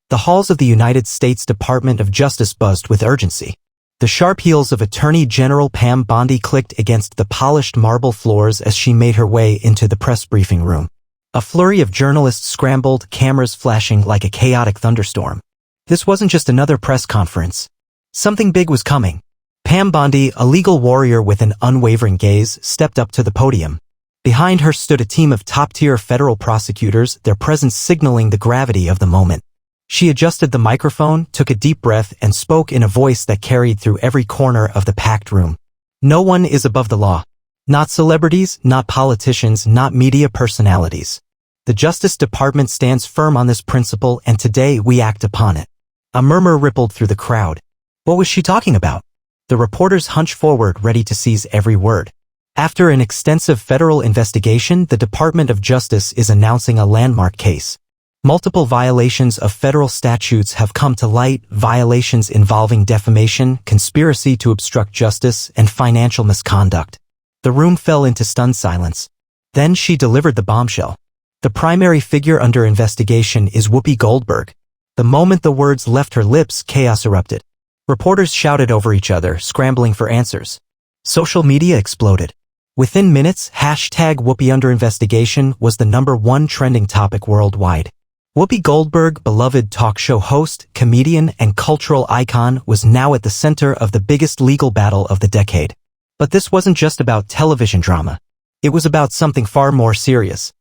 The halls of the United States Department of Justice buzzed with urgency. The sharp heels of Attorney General Pam Bondi clicked against the polished marble floors as she made her way into the press briefing room. A flurry of journalists scrambled, cameras flashing like a chaotic thunderstorm. This wasn't just another press conference. Something big was coming. Pam Bondi, a legal warrior with an unwavering gaze, stepped up to the podium. Behind her stood a team of top-tier federal prosecutors, their presence signaling the gravity of the moment. She adjusted the microphone, took a deep breath, and spoke in a voice that carried through every corner of the packed room. No one is above the law. Not celebrities, not politicians, not media personalities. The Justice Department stands firm on this principle, and today we act upon it. A murmur rippled through the crowd. What was she talking about? The reporters hunched forward, ready to seize every word. After an extensive federal investigation, the Department of Justice is announcing a landmark case. Multiple violations of federal statutes have come to light, violations involving defamation, conspiracy to obstruct justice, and financial misconduct. The room fell into stunned silence. Then she delivered the bombshell. The primary figure under investigation is Whoopi Goldberg. The moment the words left her lips, chaos erupted. Reporters shouted over each other, scrambling for answers. Social media exploded. Within minutes, #Whoopi under investigation was the #1 trending topic worldwide. Whoopi Goldberg, beloved talk show host, comedian, and cultural icon, was now at the center of the biggest legal battle of the decade. But this wasn't just about television drama. It was about something far more serious.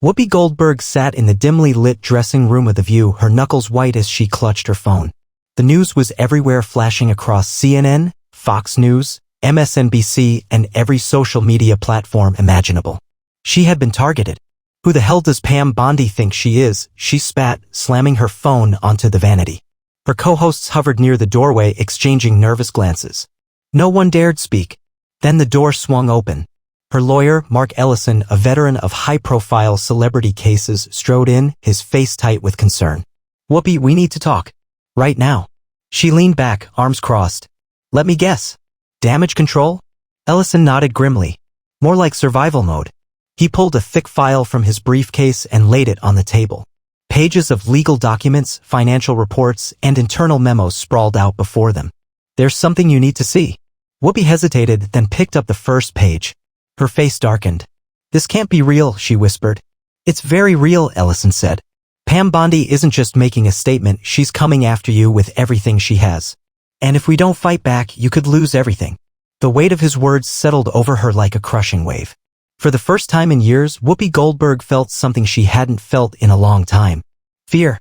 Whoopi Goldberg sat in the dimly lit dressing room of The View, her knuckles white as she clutched her phone. The news was everywhere, flashing across CNN, Fox News, MSNBC, and every social media platform imaginable. She had been targeted. Who the hell does Pam Bondi think she is? She spat, slamming her phone onto the vanity. Her co-hosts hovered near the doorway, exchanging nervous glances. No one dared speak. Then the door swung open. Her lawyer, Mark Ellison, a veteran of high-profile celebrity cases, strode in, his face tight with concern. "Whoopi, we need to talk. Right now." She leaned back, arms crossed. "Let me guess. Damage control?" Ellison nodded grimly. "More like survival mode." He pulled a thick file from his briefcase and laid it on the table. Pages of legal documents, financial reports, and internal memos sprawled out before them. "There's something you need to see." Whoopi hesitated, then picked up the first page. Her face darkened. "This can't be real," she whispered. "It's very real," Ellison said. "Pam Bondi isn't just making a statement, she's coming after you with everything she has. And if we don't fight back, you could lose everything." The weight of his words settled over her like a crushing wave. For the first time in years, Whoopi Goldberg felt something she hadn't felt in a long time. Fear.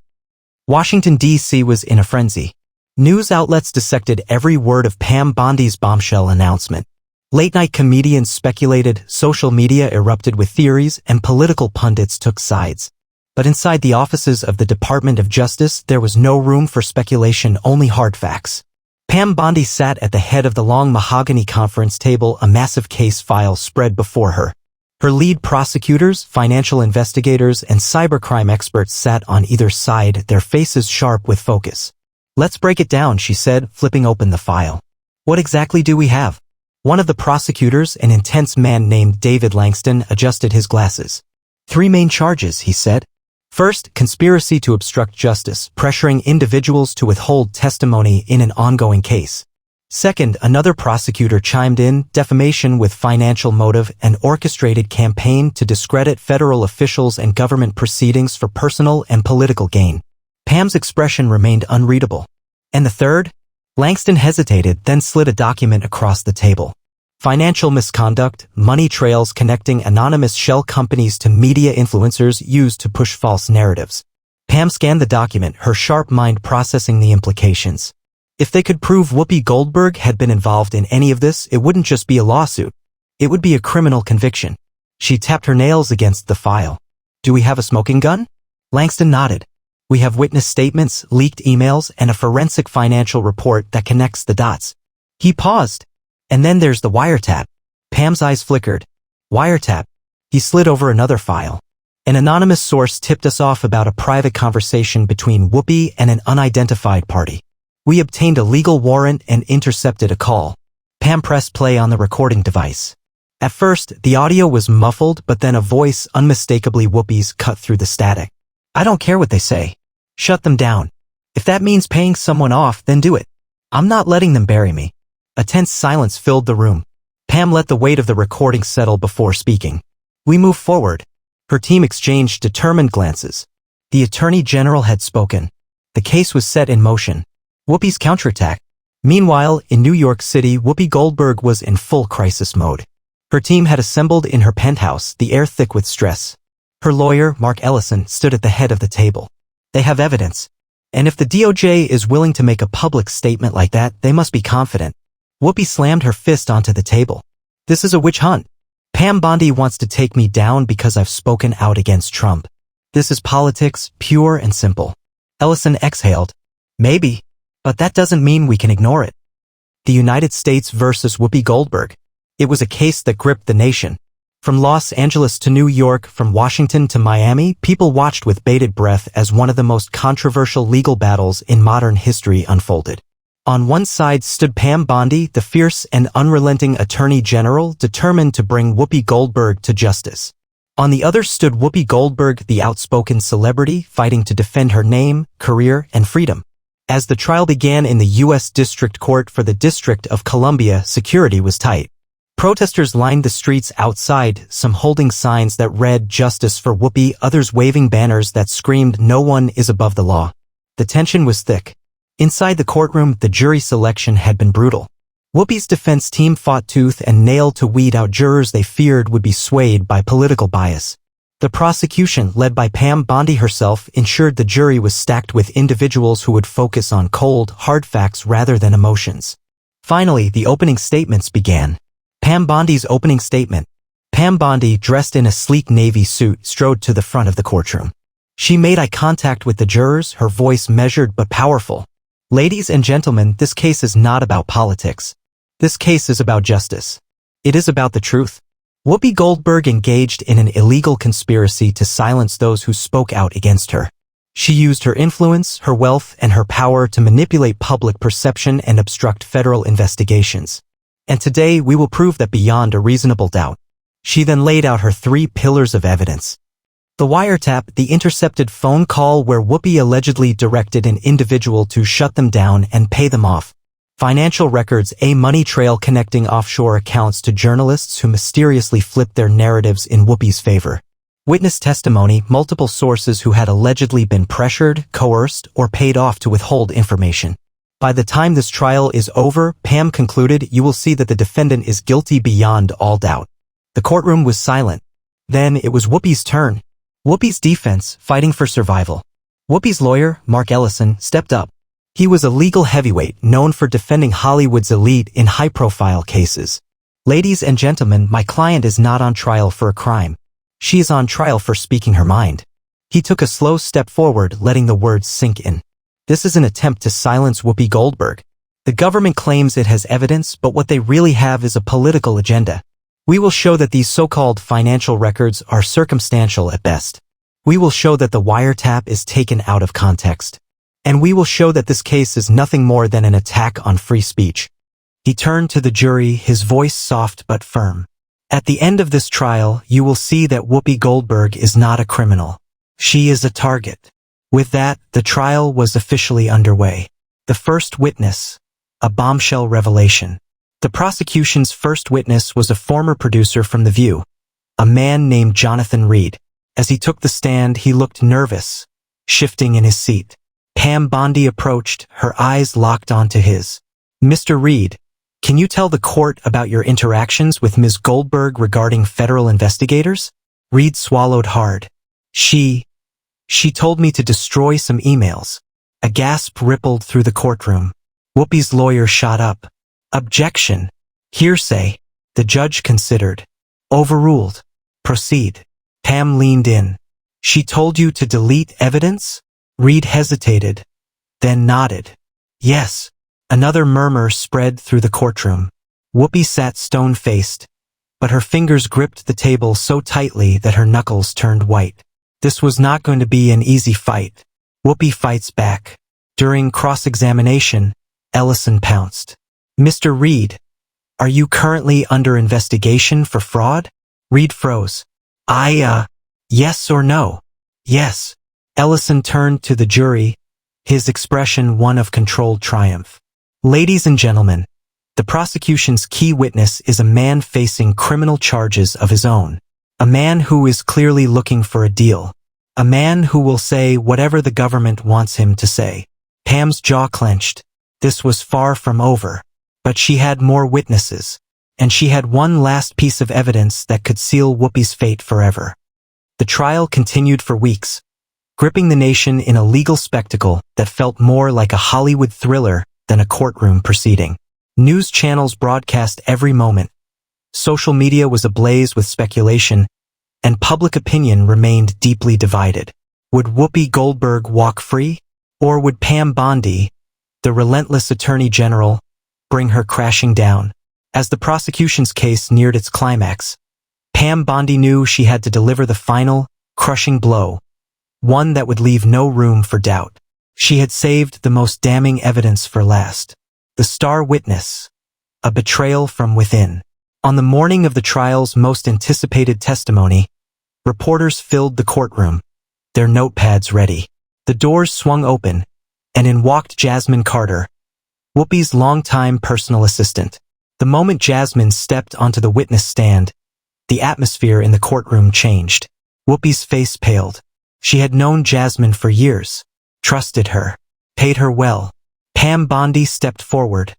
Washington, D.C. was in a frenzy. News outlets dissected every word of Pam Bondi's bombshell announcement. Late-night comedians speculated, social media erupted with theories, and political pundits took sides. But inside the offices of the Department of Justice, there was no room for speculation, only hard facts. Pam Bondi sat at the head of the long mahogany conference table, a massive case file spread before her. Her lead prosecutors, financial investigators, and cybercrime experts sat on either side, their faces sharp with focus. "Let's break it down," she said, flipping open the file. "What exactly do we have?" One of the prosecutors, an intense man named David Langston, adjusted his glasses. "3 main charges," he said. "First, conspiracy to obstruct justice, pressuring individuals to withhold testimony in an ongoing case. Second, another prosecutor chimed in, defamation with financial motive, an orchestrated campaign to discredit federal officials and government proceedings for personal and political gain." Pam's expression remained unreadable. "And the third?" Langston hesitated, then slid a document across the table. "Financial misconduct, money trails connecting anonymous shell companies to media influencers used to push false narratives." Pam scanned the document, her sharp mind processing the implications. If they could prove Whoopi Goldberg had been involved in any of this, it wouldn't just be a lawsuit. It would be a criminal conviction. She tapped her nails against the file. "Do we have a smoking gun?" Langston nodded. "We have witness statements, leaked emails, and a forensic financial report that connects the dots." He paused. "And then there's the wiretap." Pam's eyes flickered. "Wiretap?" He slid over another file. "An anonymous source tipped us off about a private conversation between Whoopi and an unidentified party. We obtained a legal warrant and intercepted a call." Pam pressed play on the recording device. At first, the audio was muffled, but then a voice, unmistakably Whoopi's, cut through the static. "I don't care what they say. Shut them down." that means paying someone off, then do it. I'm not letting them bury me. A tense silence filled the room. Pam let the weight of the recording settle before speaking. We moved forward. Her team exchanged determined glances. The Attorney General had spoken. The case was set in motion. Whoopi's counterattack. Meanwhile, in New York City, Whoopi Goldberg was in full crisis mode. Her team had assembled in her penthouse, the air thick with stress. Her lawyer, Mark Ellison, stood at the head of the table. They have evidence. And if the DOJ is willing to make a public statement like that, they must be confident. Whoopi slammed her fist onto the table. This is a witch hunt. Pam Bondi wants to take me down because I've spoken out against Trump. This is politics, pure and simple. Ellison exhaled. Maybe, but that doesn't mean we can ignore it. The United States versus Whoopi Goldberg. It was a case that gripped the nation. From Los Angeles to New York, from Washington to Miami, people watched with bated breath as one of the most controversial legal battles in modern history unfolded. On one side stood Pam Bondi, the fierce and unrelenting Attorney General, determined to bring Whoopi Goldberg to justice. On the other stood Whoopi Goldberg, the outspoken celebrity, fighting to defend her name, career, and freedom. As the trial began in the U.S. District Court for the District of Columbia, security was tight. Protesters lined the streets outside, some holding signs that read "Justice for Whoopi," others waving banners that screamed "No one is above the law." The tension was thick. Inside the courtroom, the jury selection had been brutal. Whoopi's defense team fought tooth and nail to weed out jurors they feared would be swayed by political bias. The prosecution, led by Pam Bondi herself, ensured the jury was stacked with individuals who would focus on cold, hard facts rather than emotions. Finally, the opening statements began. Pam Bondi's opening statement. Pam Bondi, dressed in a sleek navy suit, strode to the front of the courtroom. She made eye contact with the jurors, her voice measured but powerful. Ladies and gentlemen, this case is not about politics. This case is about justice. It is about the truth. Whoopi Goldberg engaged in an illegal conspiracy to silence those who spoke out against her. She used her influence, her wealth, and her power to manipulate public perception and obstruct federal investigations. And today we will prove that beyond a reasonable doubt. She then laid out her 3 pillars of evidence. The wiretap, the intercepted phone call where Whoopi allegedly directed an individual to shut them down and pay them off. Financial records, a money trail connecting offshore accounts to journalists who mysteriously flipped their narratives in Whoopi's favor. Witness testimony, multiple sources who had allegedly been pressured, coerced, or paid off to withhold information. By the time this trial is over, Pam concluded, you will see that the defendant is guilty beyond all doubt. The courtroom was silent. Then it was Whoopi's turn. Whoopi's defense, fighting for survival. Whoopi's lawyer, Mark Ellison, stepped up. He was a legal heavyweight known for defending Hollywood's elite in high-profile cases. Ladies and gentlemen, my client is not on trial for a crime. She is on trial for speaking her mind. He took a slow step forward, letting the words sink in. This is an attempt to silence Whoopi Goldberg. The government claims it has evidence, but what they really have is a political agenda. We will show that these so-called financial records are circumstantial at best. We will show that the wiretap is taken out of context. And we will show that this case is nothing more than an attack on free speech. He turned to the jury, his voice soft but firm. At the end of this trial, you will see that Whoopi Goldberg is not a criminal. She is a target. With that, the trial was officially underway. The first witness. A bombshell revelation. The prosecution's first witness was a former producer from The View, a man named Jonathan Reed. As he took the stand, he looked nervous, shifting in his seat. Pam Bondi approached, her eyes locked onto his. Mr. Reed, can you tell the court about your interactions with Ms. Goldberg regarding federal investigators? Reed swallowed hard. She told me to destroy some emails. A gasp rippled through the courtroom. Whoopi's lawyer shot up. Objection. Hearsay. The judge considered. Overruled. Proceed. Pam leaned in. She told you to delete evidence? Reed hesitated, then nodded. Yes. Another murmur spread through the courtroom. Whoopi sat stone-faced, but her fingers gripped the table so tightly that her knuckles turned white. This was not going to be an easy fight. Whoopi fights back. During cross-examination, Ellison pounced. Mr. Reed, are you currently under investigation for fraud? Reed froze. Yes or no? Yes. Ellison turned to the jury. his expression one of controlled triumph. Ladies and gentlemen, the prosecution's key witness is a man facing criminal charges of his own. A man who is clearly looking for a deal. A man who will say whatever the government wants him to say. Pam's jaw clenched. This was far from over. But she had more witnesses. And she had one last piece of evidence that could seal Whoopi's fate forever. The trial continued for weeks, gripping the nation in a legal spectacle that felt more like a Hollywood thriller than a courtroom proceeding. News channels broadcast every moment. Social media was ablaze with speculation, and public opinion remained deeply divided. Would Whoopi Goldberg walk free? Or would Pam Bondi, the relentless Attorney General, bring her crashing down? As the prosecution's case neared its climax, Pam Bondi knew she had to deliver the final, crushing blow, one that would leave no room for doubt. She had saved the most damning evidence for last. The star witness, a betrayal from within. On the morning of the trial's most anticipated testimony, reporters filled the courtroom, their notepads ready. The doors swung open, and in walked Jasmine Carter, Whoopi's longtime personal assistant. The moment Jasmine stepped onto the witness stand, the atmosphere in the courtroom changed. Whoopi's face paled. She had known Jasmine for years, trusted her, paid her well. Pam Bondi stepped forward,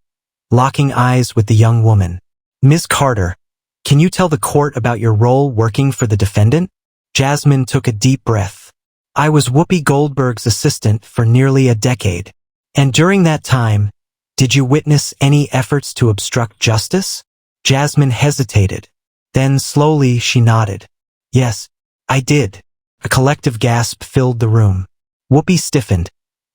locking eyes with the young woman. Ms. Carter, can you tell the court about your role working for the defendant? Jasmine took a deep breath. I was Whoopi Goldberg's assistant for nearly a decade. And during that time, did you witness any efforts to obstruct justice? Jasmine hesitated. Then slowly she nodded. Yes, I did. A collective gasp filled the room. Whoopi stiffened,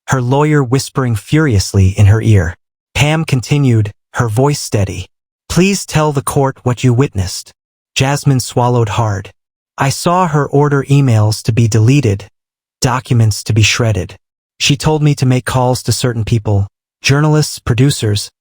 her lawyer whispering furiously in her ear. Pam continued, her voice steady. Please tell the court what you witnessed. Jasmine swallowed hard. I saw her order emails to be deleted, documents to be shredded. She told me to make calls to certain people, journalists, producers,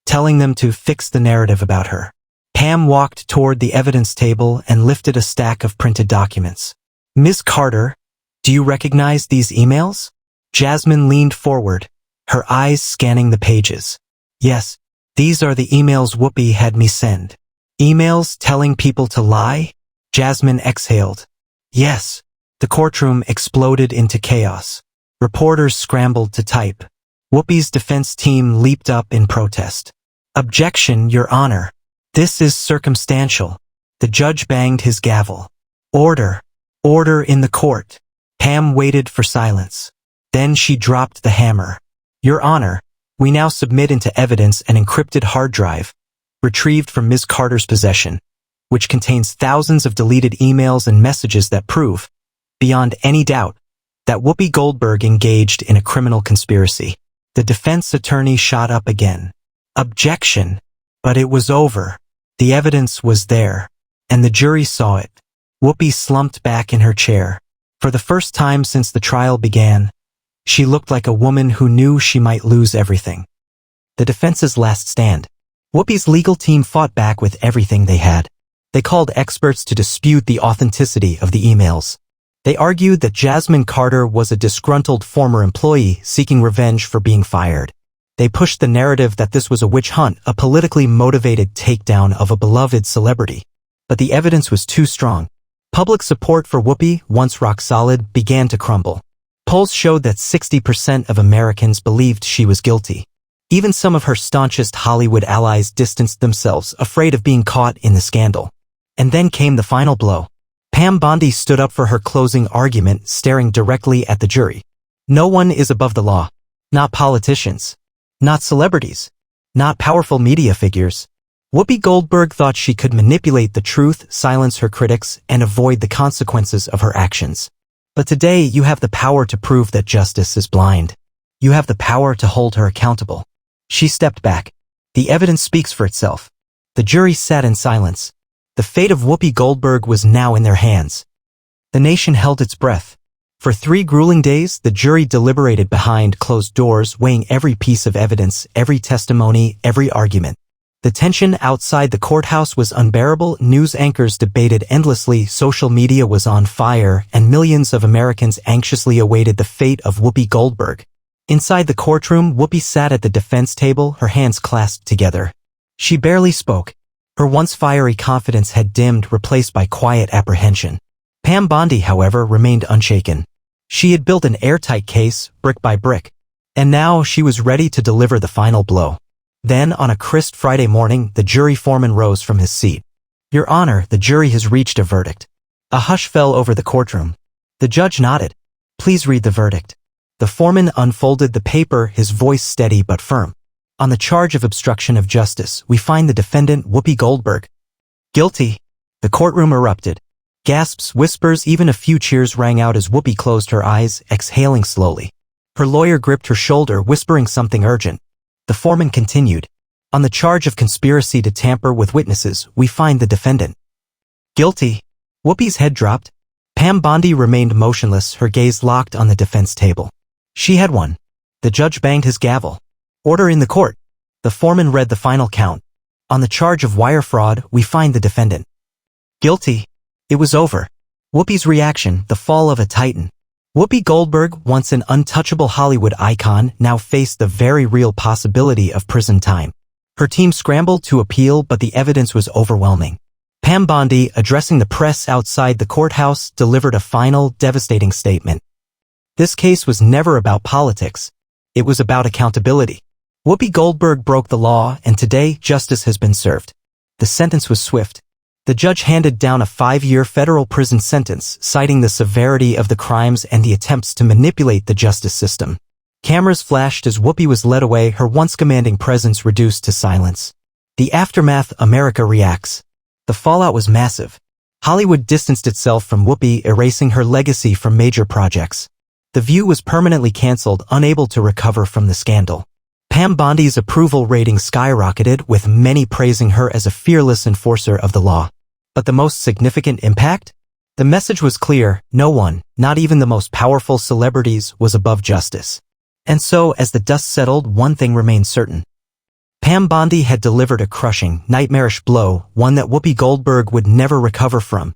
telling them to fix the narrative about her. Pam walked toward the evidence table and lifted a stack of printed documents. Ms. Carter, do you recognize these emails? Jasmine leaned forward, her eyes scanning the pages. Yes, these are the emails Whoopi had me send. Emails telling people to lie? Jasmine exhaled. Yes. The courtroom exploded into chaos. Reporters scrambled to type. Whoopi's defense team leaped up in protest. Objection, Your Honor. This is circumstantial. The judge banged his gavel. Order. Order in the court. Pam waited for silence. Then she dropped the hammer. Your Honor, we now submit into evidence an encrypted hard drive, retrieved from Ms. Carter's possession, which contains thousands of deleted emails and messages that prove, beyond any doubt, that Whoopi Goldberg engaged in a criminal conspiracy. The defense attorney shot up again. Objection. But it was over. The evidence was there, and the jury saw it. Whoopi slumped back in her chair. For the first time since the trial began, she looked like a woman who knew she might lose everything. The defense's last stand. Whoopi's legal team fought back with everything they had. They called experts to dispute the authenticity of the emails. They argued that Jasmine Carter was a disgruntled former employee seeking revenge for being fired. They pushed the narrative that this was a witch hunt, a politically motivated takedown of a beloved celebrity. But the evidence was too strong. Public support for Whoopi, once rock solid, began to crumble. Polls showed that 60% of Americans believed she was guilty. Even some of her staunchest Hollywood allies distanced themselves, afraid of being caught in the scandal. And then came the final blow. Pam Bondi stood up for her closing argument, staring directly at the jury. No one is above the law. Not politicians. Not celebrities. Not powerful media figures. Whoopi Goldberg thought she could manipulate the truth, silence her critics, and avoid the consequences of her actions. But today you have the power to prove that justice is blind. You have the power to hold her accountable. She stepped back. The evidence speaks for itself. The jury sat in silence. The fate of Whoopi Goldberg was now in their hands. The nation held its breath. For 3 grueling days, the jury deliberated behind closed doors, weighing every piece of evidence, every testimony, every argument. The tension outside the courthouse was unbearable. News anchors debated endlessly, social media was on fire, and millions of Americans anxiously awaited the fate of Whoopi Goldberg. Inside the courtroom, Whoopi sat at the defense table, her hands clasped together. She barely spoke. Her once fiery confidence had dimmed, replaced by quiet apprehension. Pam Bondi, however, remained unshaken. She had built an airtight case, brick by brick. And now she was ready to deliver the final blow. Then, on a crisp Friday morning, the jury foreman rose from his seat. "Your Honor, the jury has reached a verdict." A hush fell over the courtroom. The judge nodded. "Please read the verdict." The foreman unfolded the paper, his voice steady but firm. "On the charge of obstruction of justice, we find the defendant, Whoopi Goldberg, guilty." The courtroom erupted. Gasps, whispers, even a few cheers rang out as Whoopi closed her eyes, exhaling slowly. Her lawyer gripped her shoulder, whispering something urgent. The foreman continued. "On the charge of conspiracy to tamper with witnesses, we find the defendant guilty." Whoopi's head dropped. Pam Bondi remained motionless, her gaze locked on the defense table. She had won. The judge banged his gavel. "Order in the court." The foreman read the final count. "On the charge of wire fraud, we find the defendant guilty." It was over. Whoopi's reaction, the fall of a titan. Whoopi Goldberg, once an untouchable Hollywood icon, now faced the very real possibility of prison time. Her team scrambled to appeal, but the evidence was overwhelming. Pam Bondi, addressing the press outside the courthouse, delivered a final, devastating statement. This case was never about politics. It was about accountability. Whoopi Goldberg broke the law, and today, justice has been served. The sentence was swift. The judge handed down a 5-year federal prison sentence, citing the severity of the crimes and the attempts to manipulate the justice system. Cameras flashed as Whoopi was led away, her once commanding presence reduced to silence. The aftermath, America reacts. The fallout was massive. Hollywood distanced itself from Whoopi, erasing her legacy from major projects. The View was permanently canceled, unable to recover from the scandal. Pam Bondi's approval rating skyrocketed, with many praising her as a fearless enforcer of the law. But the most significant impact? The message was clear: no one, not even the most powerful celebrities, was above justice. And so, as the dust settled, one thing remained certain. Pam Bondi had delivered a crushing, nightmarish blow, one that Whoopi Goldberg would never recover from.